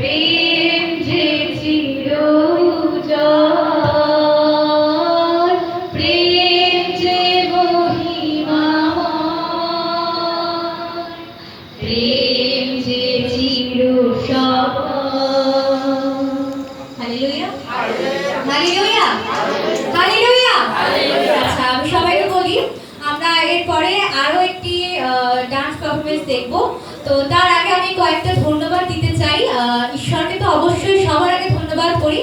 প্রেম যে চিরজল, প্রেম যে মহিমাময়, প্রেম যে চিরসফল। Hallelujah, hallelujah, hallelujah. আচ্ছা, আমি সবাইকে বলি আমরা এরপরে আরো একটি ডান্স পারফরমেন্স দেখব। তো তার আগে আমি কয়েকটা ধন্যবাদ দিতে চাই। ঈশ্বরকে তো অবশ্যই সবার আগে ধন্যবাদ করি।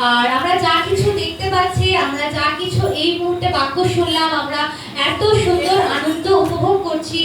আর আমরা যা কিছু দেখতে পাচ্ছি, আমরা যা কিছু এই মুহূর্তে বাক্য শুনলাম, আমরা এত সুন্দর আনন্দ উপভোগ করছি।